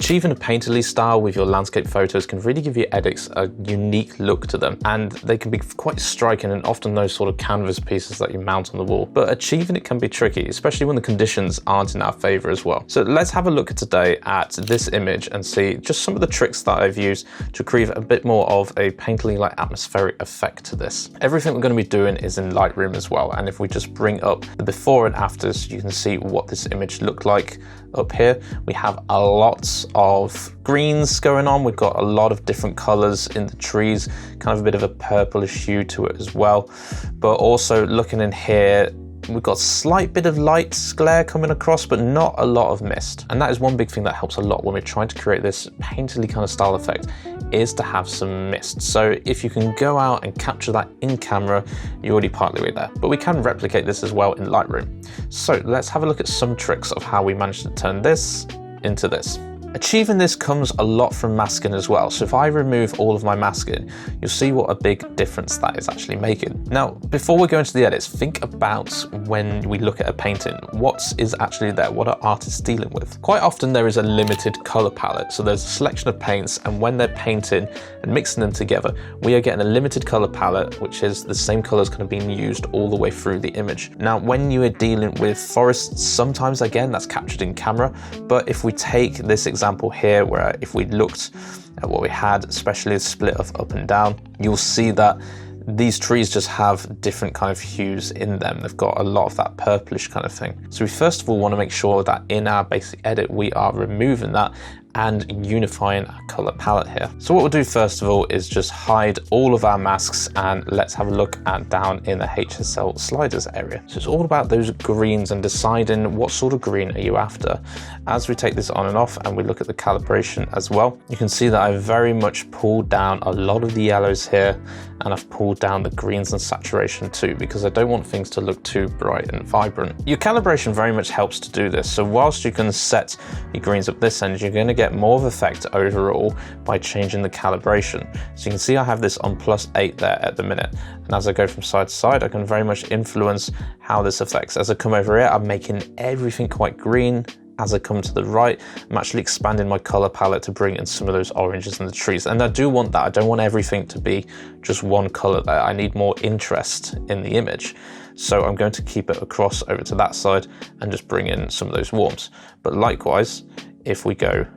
Achieving a painterly style with your landscape photos can really give your edits a unique look to them, and they can be quite striking and often those sort of canvas pieces that you mount on the wall. But achieving it can be tricky, especially when the conditions aren't in our favor as well. So let's have a look today at this image and see just some of the tricks that I've used to create a bit more of a painterly like atmospheric effect to this. Everything we're going to be doing is in Lightroom as well, and if we just bring up the before and afters, you can see what this image looked like. Up here we have a lot of greens going on. We've got a lot of different colors in the trees, kind of a bit of a purplish hue to it as well. But also looking in here, we've got a slight bit of light glare coming across, but not a lot of mist. And that is one big thing that helps a lot when we're trying to create this painterly kind of style effect, is to have some mist. So if you can go out and capture that in camera, you're already partly way there. But we can replicate this as well in Lightroom. So let's have a look at some tricks of how we managed to turn this into this. Achieving this comes a lot from masking as well. So if I remove all of my masking, you'll see what a big difference that is actually making. Now, before we go into the edits, think about when we look at a painting, what is actually there? What are artists dealing with? Quite often there is a limited color palette. So there's a selection of paints, and when they're painting and mixing them together, we are getting a limited color palette, which is the same colors kind of being used all the way through the image. Now, when you are dealing with forests, sometimes again, that's captured in camera. But if we take this example here, where if we looked at what we had, especially the split of up and down, you'll see that these trees just have different kind of hues in them. They've got a lot of that purplish kind of thing. So we first of all want to make sure that in our basic edit, we are removing that and unifying our color palette here. So what we'll do first of all is just hide all of our masks, and let's have a look at down in the HSL sliders area. So it's all about those greens and deciding what sort of green are you after. As we take this on and off and we look at the calibration as well, you can see that I've very much pulled down a lot of the yellows here, and I've pulled down the greens and saturation too, because I don't want things to look too bright and vibrant. Your calibration very much helps to do this. So whilst you can set your greens up this end, you're going to get more of effect overall by changing the calibration. So you can see I have this on +8 there at the minute, and as I go from side to side, I can very much influence how this affects. As I come over here, I'm making everything quite green. As I come to the right, I'm actually expanding my color palette to bring in some of those oranges in the trees. And I do want that. I don't want everything to be just one color there. I need more interest in the image. So I'm going to keep it across over to that side and just bring in some of those warms. But likewise, if we go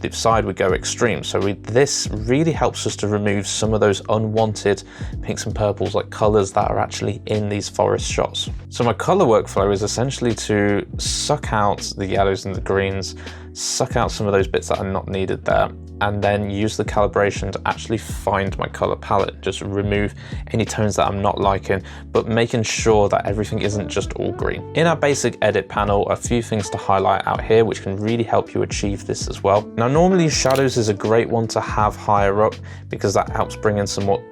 the side, we go extreme. So this really helps us to remove some of those unwanted pinks and purples, like colors that are actually in these forest shots. So my color workflow is essentially to suck out the yellows and the greens, suck out some of those bits that are not needed there, and then use the calibration to actually find my color palette, just remove any tones that I'm not liking, but making sure that everything isn't just all green. In our basic edit panel, a few things to highlight out here, which can really help you achieve this as well. Now, normally shadows is a great one to have higher up, because that helps bring in some more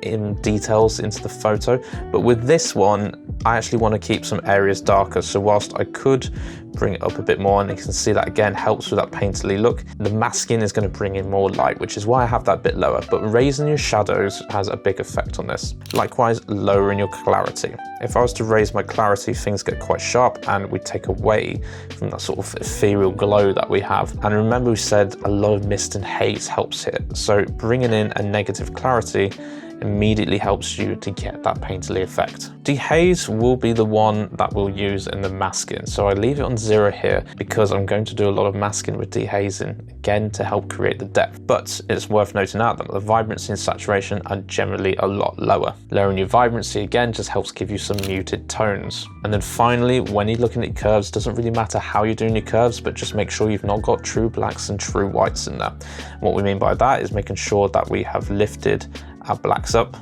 details into the photo. But with this one, I actually want to keep some areas darker. So whilst I could bring it up a bit more, and you can see that again helps with that painterly look, the masking is going to bring in more light, which is why I have that bit lower. But raising your shadows has a big effect on this. Likewise, lowering your clarity. If I was to raise my clarity, things get quite sharp and we take away from that sort of ethereal glow that we have. And remember, we said a lot of mist and haze helps here. So bringing in a negative clarity immediately helps you to get that painterly effect. Dehaze will be the one that we'll use in the masking. So I leave it on 0 here because I'm going to do a lot of masking with dehazing, again, to help create the depth. But it's worth noting out that the vibrancy and saturation are generally a lot lower. Lowering your vibrancy, again, just helps give you some muted tones. And then finally, when you're looking at curves, doesn't really matter how you're doing your curves, but just make sure you've not got true blacks and true whites in there. What we mean by that is making sure that we have lifted our blacks up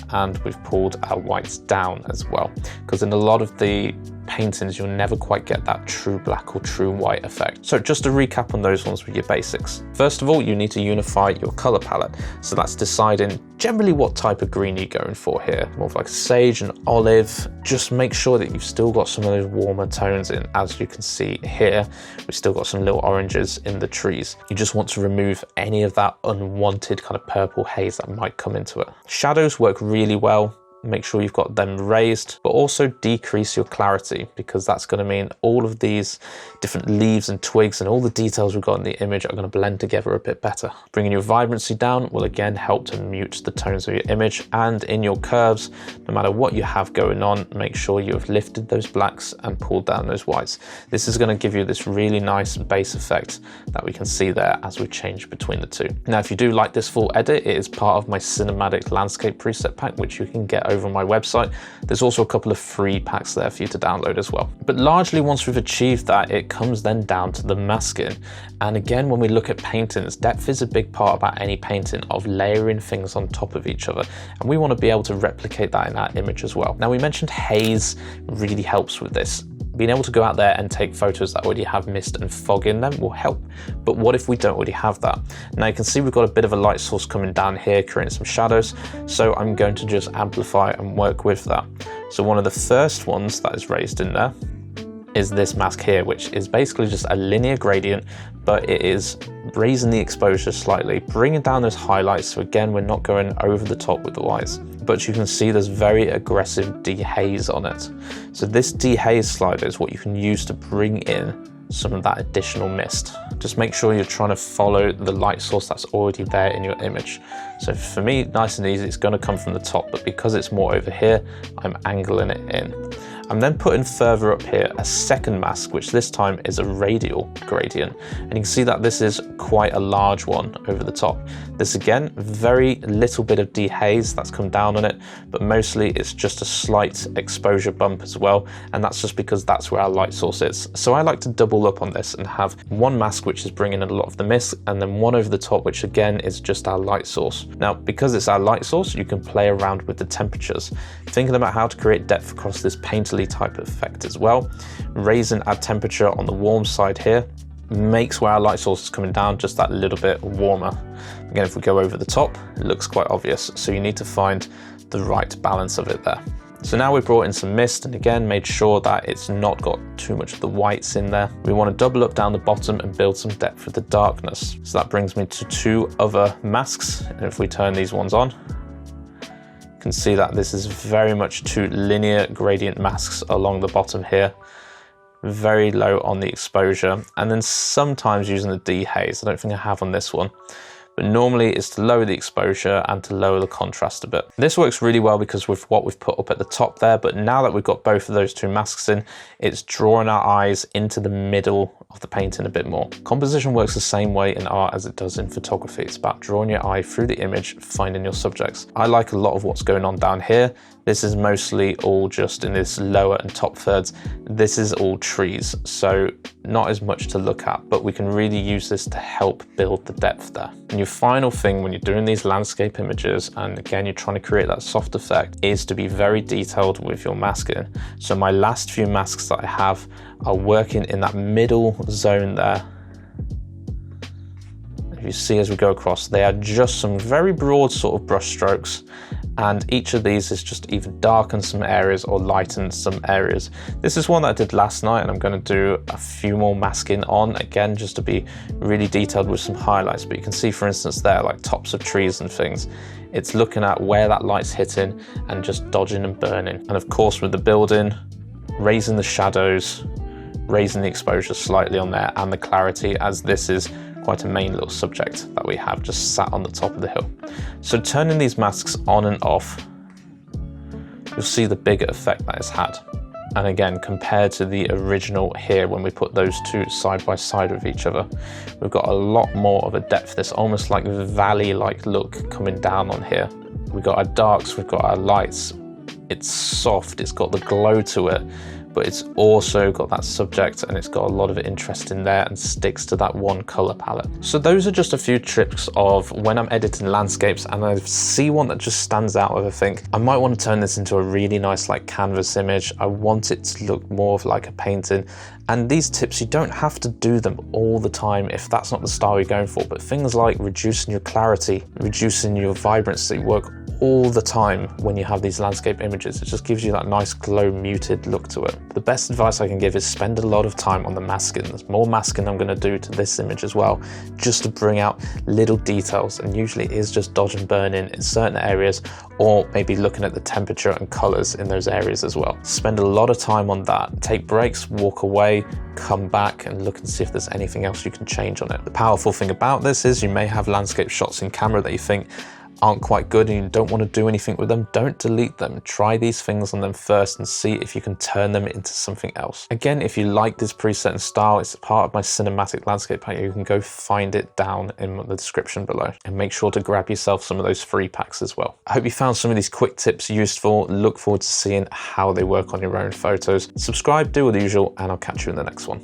and we've pulled our whites down as well, because in a lot of the paintings you'll never quite get that true black or true white effect. So just to recap on those ones with your basics. First of all, you need to unify your color palette. So that's deciding generally what type of green you're going for here. More of like sage and olive. Just make sure that you've still got some of those warmer tones in. As you can see here, we've still got some little oranges in the trees. You just want to remove any of that unwanted kind of purple haze that might come into it. Shadows work really well make sure you've got them raised, but also decrease your clarity, because that's going to mean all of these different leaves and twigs and all the details we've got in the image are going to blend together a bit better. Bringing your vibrancy down will again help to mute the tones of your image, and in your curves, no matter what you have going on, make sure you have lifted those blacks and pulled down those whites. This is going to give you this really nice base effect that we can see there as we change between the two. Now, if you do like this full edit, it is part of my cinematic landscape preset pack, which you can get over on my website. There's also a couple of free packs there for you to download as well. But largely, once we've achieved that, it comes then down to the masking. And again, when we look at paintings, depth is a big part about any painting, of layering things on top of each other. And we want to be able to replicate that in our image as well. Now, we mentioned haze really helps with this. Being able to go out there and take photos that already have mist and fog in them will help. But what if we don't already have that? Now you can see we've got a bit of a light source coming down here, creating some shadows. So I'm going to just amplify and work with that. So one of the first ones that is raised in there is this mask here, which is basically just a linear gradient, but it is raising the exposure slightly, bringing down those highlights. So again, we're not going over the top with the whites, but you can see there's very aggressive dehaze on it. So this dehaze slider is what you can use to bring in some of that additional mist. Just make sure you're trying to follow the light source that's already there in your image. So for me, nice and easy, it's going to come from the top, but because it's more over here, I'm angling it in. I'm then putting further up here a second mask, which this time is a radial gradient. And you can see that this is quite a large one over the top. This again, very little bit of dehaze that's come down on it, but mostly it's just a slight exposure bump as well. And that's just because that's where our light source is. So I like to double up on this and have one mask, which is bringing in a lot of the mist, and then one over the top, which again is just our light source. Now, because it's our light source, you can play around with the temperatures. Thinking about how to create depth across this painterly type of effect as well. Raising our temperature on the warm side here makes where our light source is coming down just that little bit warmer. Again, if we go over the top, it looks quite obvious. So you need to find the right balance of it there. So now we've brought in some mist and again made sure that it's not got too much of the whites in there. We want to double up down the bottom and build some depth with the darkness. So that brings me to two other masks. And if we turn these ones on, you can see that this is very much two linear gradient masks along the bottom here. Very low on the exposure, and then sometimes using the dehaze. I don't think I have on this one, but normally it's to lower the exposure and to lower the contrast a bit. This works really well because with what we've put up at the top there, but now that we've got both of those two masks in, it's drawing our eyes into the middle of the painting a bit more. Composition works the same way in art as it does in photography. It's about drawing your eye through the image, finding your subjects. I like a lot of what's going on down here. This is mostly all just in this lower and top thirds. This is all trees, so not as much to look at, but we can really use this to help build the depth there. And your final thing when you're doing these landscape images, and again, you're trying to create that soft effect, is to be very detailed with your masking. So my last few masks that I have are working in that middle zone there. If you see as we go across, they are just some very broad sort of brush strokes, and each of these is just either darken some areas or lighten some areas. This is one that I did last night, and I'm going to do a few more masking on, again, just to be really detailed with some highlights. But you can see, for instance, there, like tops of trees and things. It's looking at where that light's hitting and just dodging and burning. And of course, with the building, raising the shadows, raising the exposure slightly on there, and the clarity, as this is quite a main little subject that we have just sat on the top of the hill. So turning these masks on and off, you'll see the bigger effect that it's had. And again, compared to the original here, when we put those two side by side with each other, we've got a lot more of a depth, this almost like valley-like look coming down on here. We've got our darks, we've got our lights. It's soft, it's got the glow to it, but it's also got that subject, and it's got a lot of interest in there and sticks to that one color palette. So those are just a few tricks of when I'm editing landscapes and I see one that just stands out, and I think I might want to turn this into a really nice like canvas image. I want it to look more of like a painting. And these tips, you don't have to do them all the time if that's not the style you're going for, but things like reducing your clarity, reducing your vibrancy work all the time when you have these landscape images. It just gives you that nice glow muted look to it. The best advice I can give is spend a lot of time on the masking. There's more masking I'm going to do to this image as well, just to bring out little details, and usually it is just dodge and burn in certain areas, or maybe looking at the temperature and colors in those areas as well. Spend a lot of time on that. Take breaks, walk away, come back and look and see if there's anything else you can change on it. The powerful thing about this is you may have landscape shots in camera that you think aren't quite good and you don't want to do anything with them. Don't delete them. Try these things on them first and see if you can turn them into something else. Again, if you like this preset and style, it's part of my cinematic landscape pack. You can go find it down in the description below, and make sure to grab yourself some of those free packs as well. I hope you found some of these quick tips useful. Look forward to seeing how they work on your own photos. Subscribe, do all the usual, and I'll catch you in the next one.